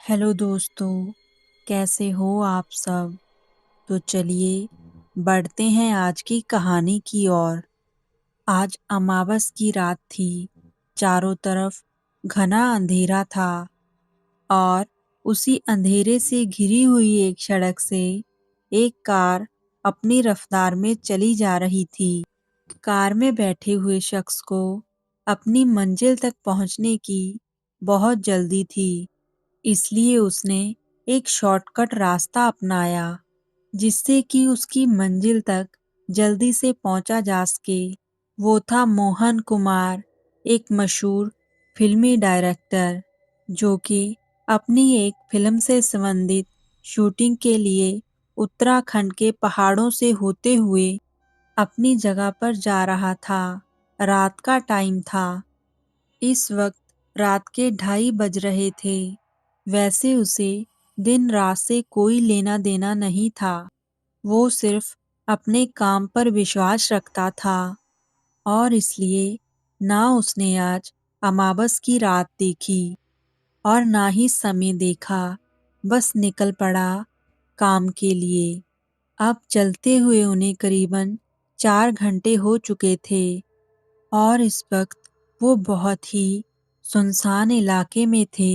Hello दोस्तों, कैसे हो आप सब। तो चलिए बढ़ते हैं आज की कहानी की ओर। आज अमावस की रात थी। चारों तरफ घना अंधेरा था और उसी अंधेरे से घिरी हुई एक सड़क से एक कार अपनी रफ्तार में चली जा रही थी। कार में बैठे हुए शख्स को अपनी मंजिल तक पहुंचने की बहुत जल्दी थी, इसलिए उसने एक शॉर्टकट रास्ता अपनाया जिससे कि उसकी मंजिल तक जल्दी से पहुंचा जा सके। वो था मोहन कुमार, एक मशहूर फिल्मी डायरेक्टर जो कि अपनी एक फिल्म से संबंधित शूटिंग के लिए उत्तराखंड के पहाड़ों से होते हुए अपनी जगह पर जा रहा था। रात का टाइम था। इस वक्त रात के 2:30 बज रहे थे। वैसे उसे दिन रात से कोई लेना देना नहीं था। वो सिर्फ अपने काम पर विश्वास रखता था और इसलिए ना उसने आज अमावस की रात देखी और ना ही समय देखा, बस निकल पड़ा काम के लिए। अब चलते हुए उन्हें करीबन 4 घंटे हो चुके थे और इस वक्त वो बहुत ही सुनसान इलाके में थे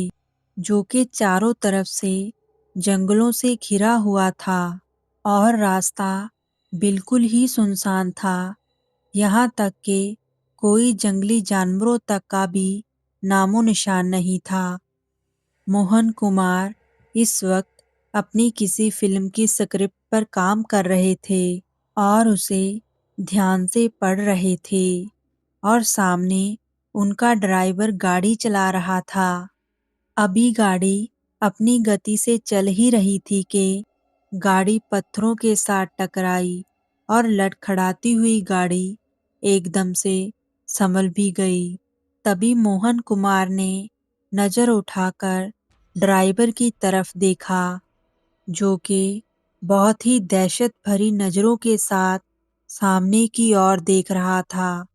जो कि चारों तरफ से जंगलों से घिरा हुआ था और रास्ता बिल्कुल ही सुनसान था। यहाँ तक कि कोई जंगली जानवरों तक का भी नामो निशान नहीं था। मोहन कुमार इस वक्त अपनी किसी फिल्म की स्क्रिप्ट पर काम कर रहे थे और उसे ध्यान से पढ़ रहे थे और सामने उनका ड्राइवर गाड़ी चला रहा था। अभी गाड़ी अपनी गति से चल ही रही थी कि गाड़ी पत्थरों के साथ टकराई और लड़खड़ाती हुई गाड़ी एकदम से संभल भी गई। तभी मोहन कुमार ने नजर उठाकर ड्राइवर की तरफ देखा जो कि बहुत ही दहशत भरी नजरों के साथ सामने की ओर देख रहा था।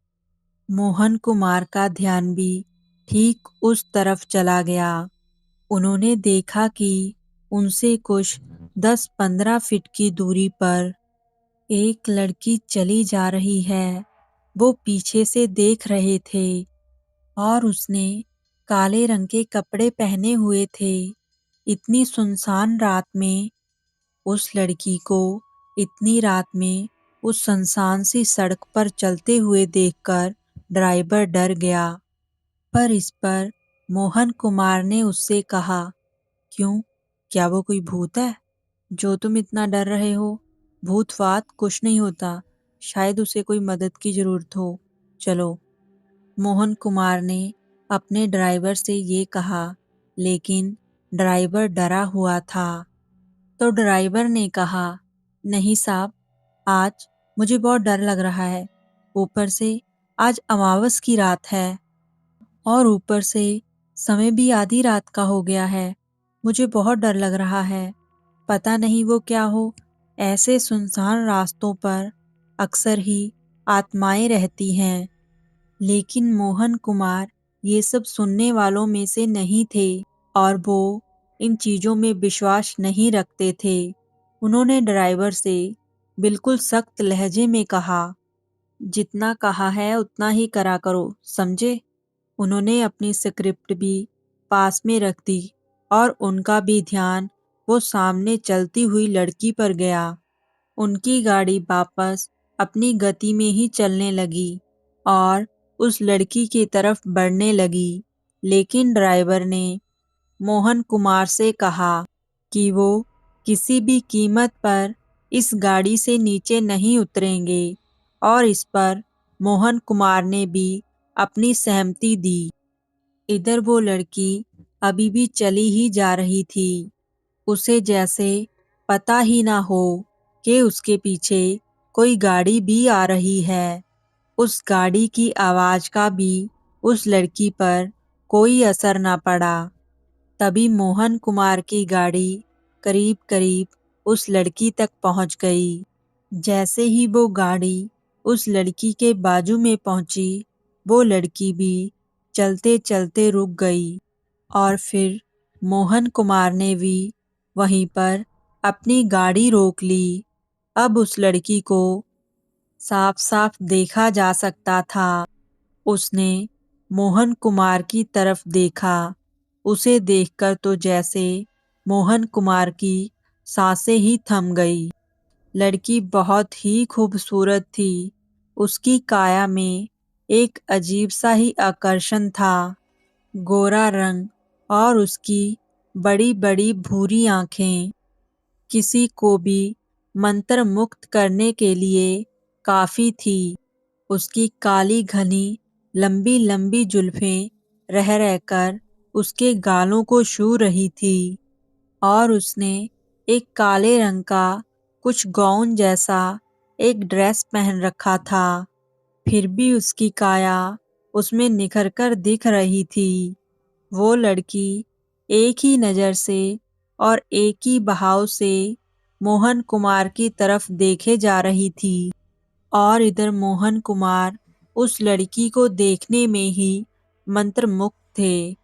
मोहन कुमार का ध्यान भी ठीक उस तरफ चला गया। उन्होंने देखा कि उनसे कुछ 10-15 फीट की दूरी पर एक लड़की चली जा रही है। वो पीछे से देख रहे थे और उसने काले रंग के कपड़े पहने हुए थे। इतनी सुनसान रात में उस लड़की को इतनी रात में उस सुनसान सी सड़क पर चलते हुए देखकर ड्राइवर डर गया। पर इस पर मोहन कुमार ने उससे कहा, क्यों, क्या वो कोई भूत है जो तुम इतना डर रहे हो। भूत फात कुछ नहीं होता, शायद उसे कोई मदद की जरूरत हो, चलो। मोहन कुमार ने अपने ड्राइवर से ये कहा, लेकिन ड्राइवर डरा हुआ था। तो ड्राइवर ने कहा, नहीं साहब, आज मुझे बहुत डर लग रहा है। ऊपर से आज अमावस की रात है और ऊपर से समय भी आधी रात का हो गया है। मुझे बहुत डर लग रहा है। पता नहीं वो क्या हो। ऐसे सुनसान रास्तों पर अक्सर ही आत्माएं रहती हैं। लेकिन मोहन कुमार ये सब सुनने वालों में से नहीं थे और वो इन चीज़ों में विश्वास नहीं रखते थे। उन्होंने ड्राइवर से बिल्कुल सख्त लहजे में कहा, जितना कहा है उतना ही करा करो, समझे। उन्होंने अपनी स्क्रिप्ट भी पास में रख दी और उनका भी ध्यान वो सामने चलती हुई लड़की पर गया। उनकी गाड़ी वापस अपनी गति में ही चलने लगी और उस लड़की की तरफ बढ़ने लगी। लेकिन ड्राइवर ने मोहन कुमार से कहा कि वो किसी भी कीमत पर इस गाड़ी से नीचे नहीं उतरेंगे और इस पर मोहन कुमार ने भी अपनी सहमति दी। इधर वो लड़की अभी भी चली ही जा रही थी। उसे जैसे पता ही ना हो कि उसके पीछे कोई गाड़ी भी आ रही है। उस गाड़ी की आवाज का भी उस लड़की पर कोई असर ना पड़ा। तभी मोहन कुमार की गाड़ी करीब करीब उस लड़की तक पहुंच गई। जैसे ही वो गाड़ी उस लड़की के बाजू में पहुंची, वो लड़की भी चलते चलते रुक गई और फिर मोहन कुमार ने भी वहीं पर अपनी गाड़ी रोक ली। अब उस लड़की को साफ साफ देखा जा सकता था। उसने मोहन कुमार की तरफ देखा। उसे देखकर तो जैसे मोहन कुमार की सांसें ही थम गई। लड़की बहुत ही खूबसूरत थी। उसकी काया में एक अजीब सा ही आकर्षण था। गोरा रंग और उसकी बड़ी बड़ी भूरी आंखें किसी को भी मंत्र मुक्त करने के लिए काफी थी। उसकी काली घनी लंबी लंबी जुल्फें रह रहकर उसके गालों को छू रही थी और उसने एक काले रंग का कुछ गाउन जैसा एक ड्रेस पहन रखा था। फिर भी उसकी काया उसमें निखर कर दिख रही थी। वो लड़की एक ही नज़र से और एक ही बहाव से मोहन कुमार की तरफ देखे जा रही थी और इधर मोहन कुमार उस लड़की को देखने में ही मंत्रमुग्ध थे।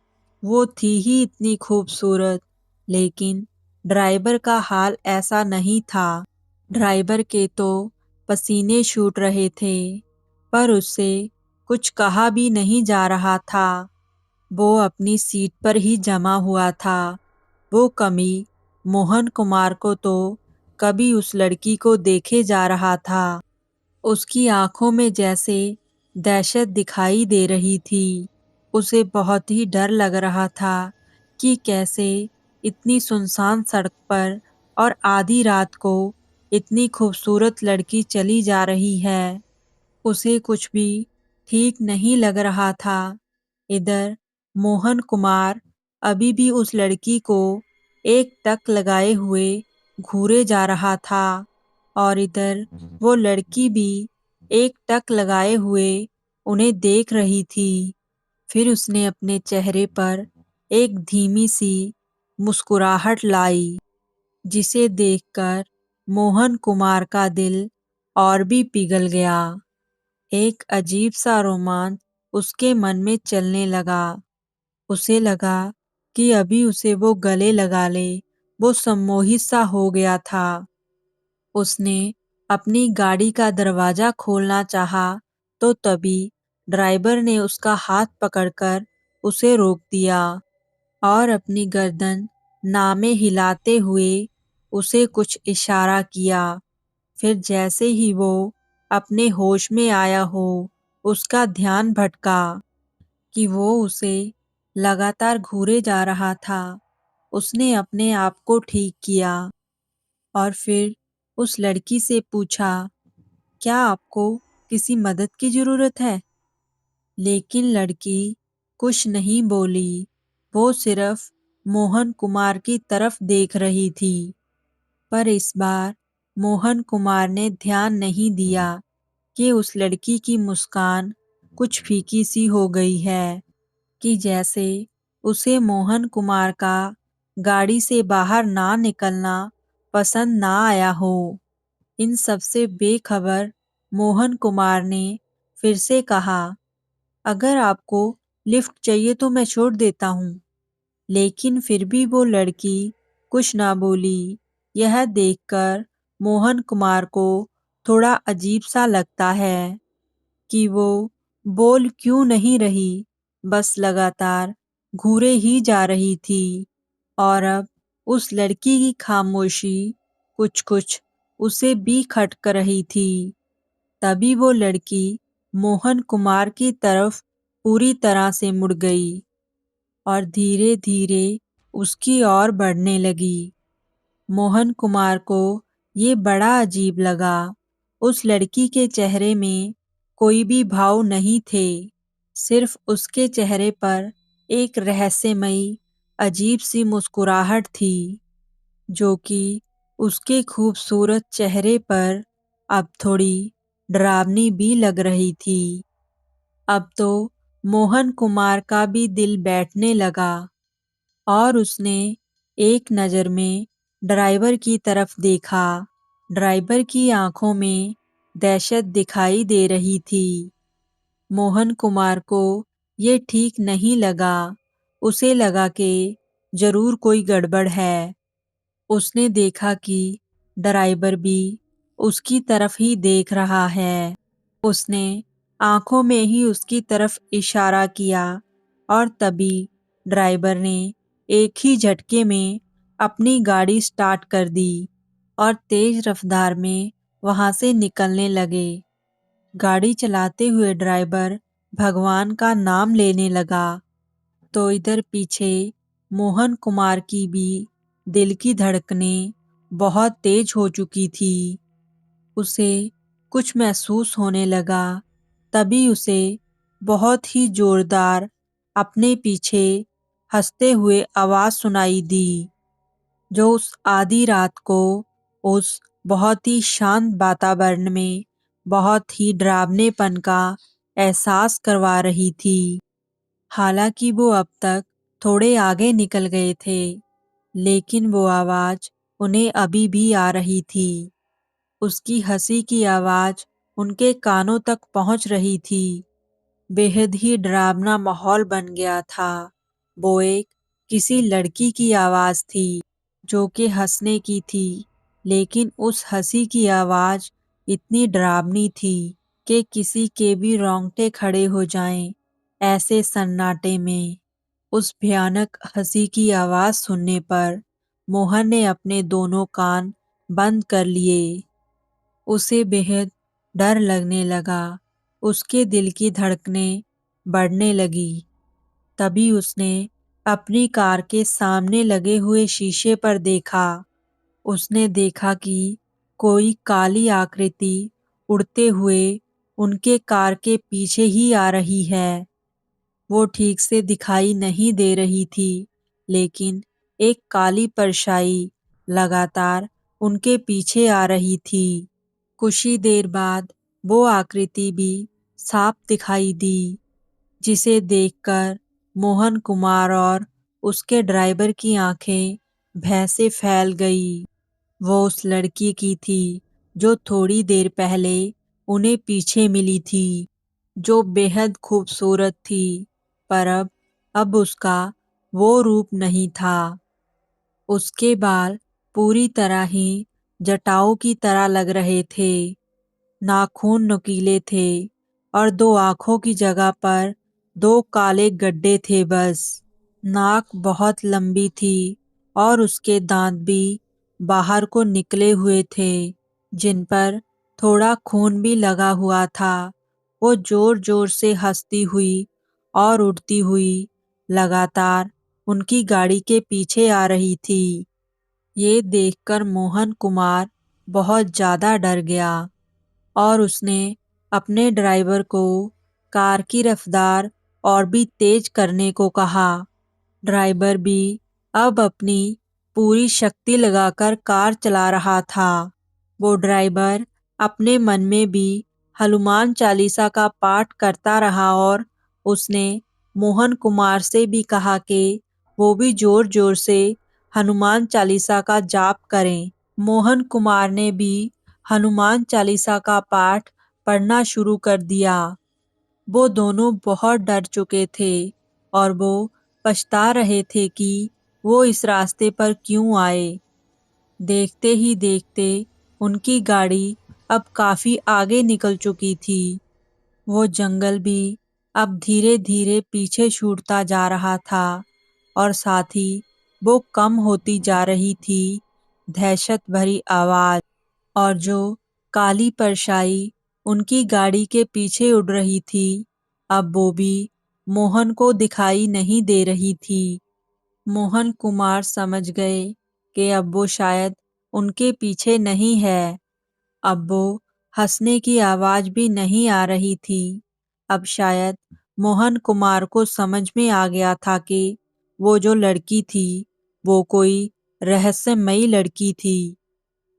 वो थी ही इतनी खूबसूरत, लेकिन ड्राइवर का हाल ऐसा नहीं था। ड्राइवर के तो पसीने छूट रहे थे, पर उससे कुछ कहा भी नहीं जा रहा था। वो अपनी सीट पर ही जमा हुआ था। वो कमी मोहन कुमार को तो कभी उस लड़की को देखे जा रहा था। उसकी आंखों में जैसे दहशत दिखाई दे रही थी। उसे बहुत ही डर लग रहा था कि कैसे इतनी सुनसान सड़क पर और आधी रात को इतनी खूबसूरत लड़की चली जा रही है। उसे कुछ भी ठीक नहीं लग रहा था। इधर मोहन कुमार अभी भी उस लड़की को एक टक लगाए हुए घूरे जा रहा था और इधर वो लड़की भी एक टक लगाए हुए उन्हें देख रही थी। फिर उसने अपने चेहरे पर एक धीमी सी मुस्कुराहट लाई, जिसे देखकर मोहन कुमार का दिल और भी पिघल गया। एक अजीब सा रोमांच उसके मन में चलने लगा। उसे लगा कि अभी उसे वो गले लगा ले। वो सम्मोहित सा हो गया था। उसने अपनी गाड़ी का दरवाजा खोलना चाहा, तो तभी ड्राइवर ने उसका हाथ पकड़कर उसे रोक दिया और अपनी गर्दन नामे हिलाते हुए उसे कुछ इशारा किया। फिर जैसे ही वो अपने होश में आया हो, उसका ध्यान भटका कि वो उसे लगातार घूरे जा रहा था। उसने अपने आप को ठीक किया और फिर उस लड़की से पूछा, क्या आपको किसी मदद की ज़रूरत है? लेकिन लड़की कुछ नहीं बोली। वो सिर्फ मोहन कुमार की तरफ देख रही थी। पर इस बार मोहन कुमार ने ध्यान नहीं दिया कि उस लड़की की मुस्कान कुछ फीकी सी हो गई है, कि जैसे उसे मोहन कुमार का गाड़ी से बाहर ना निकलना पसंद ना आया हो। इन सब से बेखबर मोहन कुमार ने फिर से कहा, अगर आपको लिफ्ट चाहिए तो मैं छोड़ देता हूँ। लेकिन फिर भी वो लड़की कुछ ना बोली। यह देखकर मोहन कुमार को थोड़ा अजीब सा लगता है कि वो बोल क्यों नहीं रही, बस लगातार घूरे ही जा रही थी। और अब उस लड़की की खामोशी कुछ कुछ उसे भी खटक रही थी। तभी वो लड़की मोहन कुमार की तरफ पूरी तरह से मुड़ गई और धीरे धीरे उसकी ओर बढ़ने लगी। मोहन कुमार को ये बड़ा अजीब लगा। उस लड़की के चेहरे में कोई भी भाव नहीं थे। सिर्फ उसके चेहरे पर एक रहस्यमयी अजीब सी मुस्कुराहट थी, जो कि उसके खूबसूरत चेहरे पर अब थोड़ी डरावनी भी लग रही थी। अब तो मोहन कुमार का भी दिल बैठने लगा और उसने एक नज़र में ड्राइवर की तरफ देखा। ड्राइवर की आंखों में दहशत दिखाई दे रही थी। मोहन कुमार को ये ठीक नहीं लगा। उसे लगा कि जरूर कोई गड़बड़ है। उसने देखा कि ड्राइवर भी उसकी तरफ ही देख रहा है। उसने आंखों में ही उसकी तरफ इशारा किया और तभी ड्राइवर ने एक ही झटके में अपनी गाड़ी स्टार्ट कर दी और तेज रफ्तार में वहां से निकलने लगे। गाड़ी चलाते हुए ड्राइवर भगवान का नाम लेने लगा। तो इधर पीछे मोहन कुमार की भी दिल की धड़कनें बहुत तेज हो चुकी थी। उसे कुछ महसूस होने लगा। तभी उसे बहुत ही जोरदार अपने पीछे हंसते हुए आवाज सुनाई दी, जो उस आधी रात को उस बहुत ही शांत वातावरण में बहुत ही डरावनेपन का एहसास करवा रही थी। हालांकि वो अब तक थोड़े आगे निकल गए थे, लेकिन वो आवाज उन्हें अभी भी आ रही थी। उसकी हंसी की आवाज उनके कानों तक पहुंच रही थी। बेहद ही डरावना माहौल बन गया था। वो एक किसी लड़की की आवाज थी जो कि हंसने की थी, लेकिन उस हंसी की आवाज इतनी डरावनी थी कि किसी के भी रोंगटे खड़े हो जाएं। ऐसे सन्नाटे में उस भयानक हंसी की आवाज सुनने पर मोहन ने अपने दोनों कान बंद कर लिए। उसे बेहद डर लगने लगा। उसके दिल की धड़कनें बढ़ने लगी। तभी उसने अपनी कार के सामने लगे हुए शीशे पर देखा। उसने देखा कि कोई काली आकृति उड़ते हुए उनके कार के पीछे ही आ रही है। वो ठीक से दिखाई नहीं दे रही थी, लेकिन एक काली परछाई लगातार उनके पीछे आ रही थी। कुछ ही देर बाद वो आकृति भी साफ दिखाई दी, जिसे देखकर मोहन कुमार और उसके ड्राइवर की आंखें भय से फैल गई। वो उस लड़की की थी जो थोड़ी देर पहले उन्हें पीछे मिली थी, जो बेहद खूबसूरत थी, पर अब उसका वो रूप नहीं था। उसके बाल पूरी तरह ही जटाओं की तरह लग रहे थे। नाखून नुकीले थे और दो आंखों की जगह पर दो काले गड्ढे थे बस। नाक बहुत लंबी थी और उसके दांत भी बाहर को निकले हुए थे, जिन पर थोड़ा खून भी लगा हुआ था। वो जोर जोर से हंसती हुई और उड़ती हुई लगातार उनकी गाड़ी के पीछे आ रही थी। ये देखकर मोहन कुमार बहुत ज्यादा डर गया और उसने अपने ड्राइवर को कार की रफ्तार और भी तेज करने को कहा। ड्राइवर भी अब अपनी पूरी शक्ति लगाकर कार चला रहा था। वो ड्राइवर अपने मन में भी हनुमान चालीसा का पाठ करता रहा और उसने मोहन कुमार से भी कहा कि वो भी जोर जोर से हनुमान चालीसा का जाप करें। मोहन कुमार ने भी हनुमान चालीसा का पाठ पढ़ना शुरू कर दिया। वो दोनों बहुत डर चुके थे और वो पछता रहे थे कि वो इस रास्ते पर क्यों आए। देखते ही देखते उनकी गाड़ी अब काफी आगे निकल चुकी थी। वो जंगल भी अब धीरे धीरे पीछे छूटता जा रहा था और साथ ही वो कम होती जा रही थी। दहशत भरी आवाज और जो काली परछाई उनकी गाड़ी के पीछे उड़ रही थी, अब वो भी मोहन को दिखाई नहीं दे रही थी। मोहन कुमार समझ गए कि अब वो शायद उनके पीछे नहीं है। अब वो हंसने की आवाज भी नहीं आ रही थी। अब शायद मोहन कुमार को समझ में आ गया था कि वो जो लड़की थी वो कोई रहस्यमयी लड़की थी,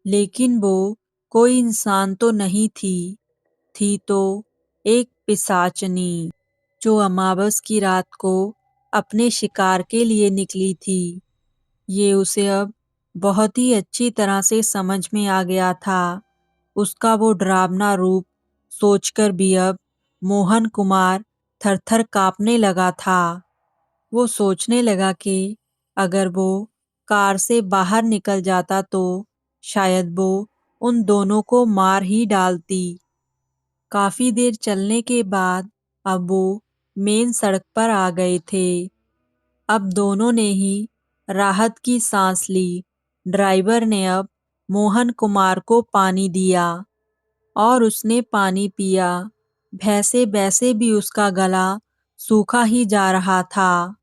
लेकिन वो कोई इंसान तो नहीं थी। थी तो एक पिशाचनी, जो अमावस की रात को अपने शिकार के लिए निकली थी। ये उसे अब बहुत ही अच्छी तरह से समझ में आ गया था। उसका वो डरावना रूप सोचकर भी अब मोहन कुमार थर-थर कांपने लगा था। वो सोचने लगा कि अगर वो कार से बाहर निकल जाता तो शायद वो उन दोनों को मार ही डालती। काफी देर चलने के बाद अब वो मेन सड़क पर आ गए थे। अब दोनों ने ही राहत की सांस ली। ड्राइवर ने अब मोहन कुमार को पानी दिया और उसने पानी पिया। वैसे वैसे भी उसका गला सूखा ही जा रहा था।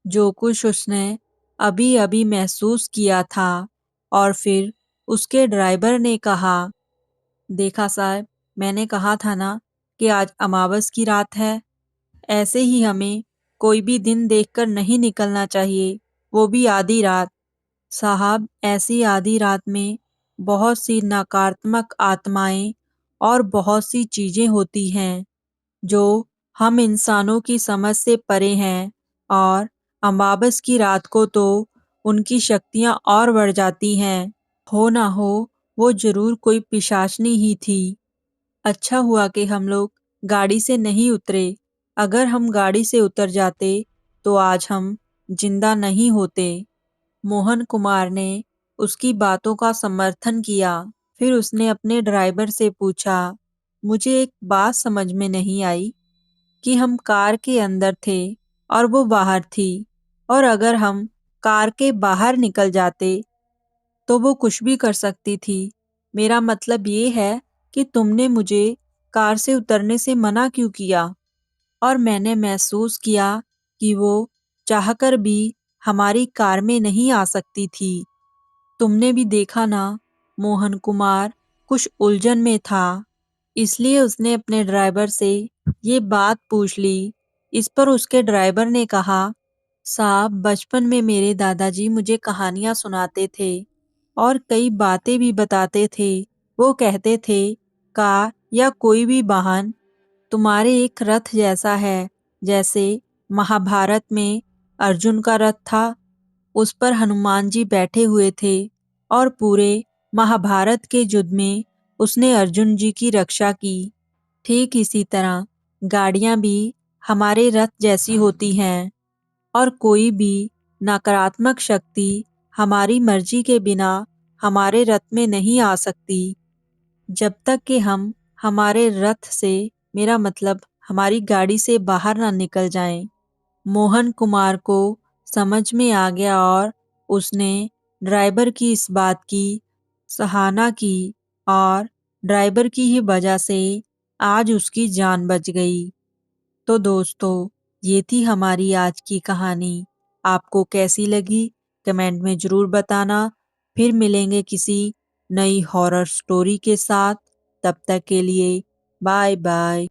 जो कुछ उसने अभी अभी महसूस किया था। और फिर उसके ड्राइवर ने कहा, देखा साहब, मैंने कहा था ना कि आज अमावस की रात है। ऐसे ही हमें कोई भी दिन देखकर नहीं निकलना चाहिए, वो भी आधी रात। साहब, ऐसी आधी रात में बहुत सी नकारात्मक आत्माएं और बहुत सी चीजें होती हैं जो हम इंसानों की समझ से परे हैं। और अमावस की रात को तो उनकी शक्तियां और बढ़ जाती हैं। हो ना हो वो जरूर कोई पिशाचनी ही थी। अच्छा हुआ कि हम लोग गाड़ी से नहीं उतरे। अगर हम गाड़ी से उतर जाते तो आज हम जिंदा नहीं होते। मोहन कुमार ने उसकी बातों का समर्थन किया। फिर उसने अपने ड्राइवर से पूछा, मुझे एक बात समझ में नहीं आई कि हम कार के अंदर थे और वो बाहर थी, और अगर हम कार के बाहर निकल जाते तो वो कुछ भी कर सकती थी। मेरा मतलब ये है कि तुमने मुझे कार से उतरने से मना क्यों किया? और मैंने महसूस किया कि वो चाहकर भी हमारी कार में नहीं आ सकती थी। तुमने भी देखा ना, मोहन कुमार कुछ उलझन में था, इसलिए उसने अपने ड्राइवर से ये बात पूछ ली। इस पर उसके ड्राइवर ने कहा, साहब, बचपन में मेरे दादाजी मुझे कहानियां सुनाते थे और कई बातें भी बताते थे। वो कहते थे, कार या कोई भी वाहन तुम्हारे एक रथ जैसा है। जैसे महाभारत में अर्जुन का रथ था, उस पर हनुमान जी बैठे हुए थे और पूरे महाभारत के युद्ध में उसने अर्जुन जी की रक्षा की। ठीक इसी तरह गाड़ियां भी हमारे रथ जैसी होती हैं, और कोई भी नकारात्मक शक्ति हमारी मर्जी के बिना हमारे रथ में नहीं आ सकती, जब तक कि हम हमारे रथ से, मेरा मतलब हमारी गाड़ी से बाहर ना निकल जाएं। मोहन कुमार को समझ में आ गया और उसने ड्राइवर की इस बात की सराहना की, और ड्राइवर की ही वजह से आज उसकी जान बच गई। तो दोस्तों, ये थी हमारी आज की कहानी। आपको कैसी लगी कमेंट में ज़रूर बताना। फिर मिलेंगे किसी नई हॉरर स्टोरी के साथ। तब तक के लिए बाय बाय।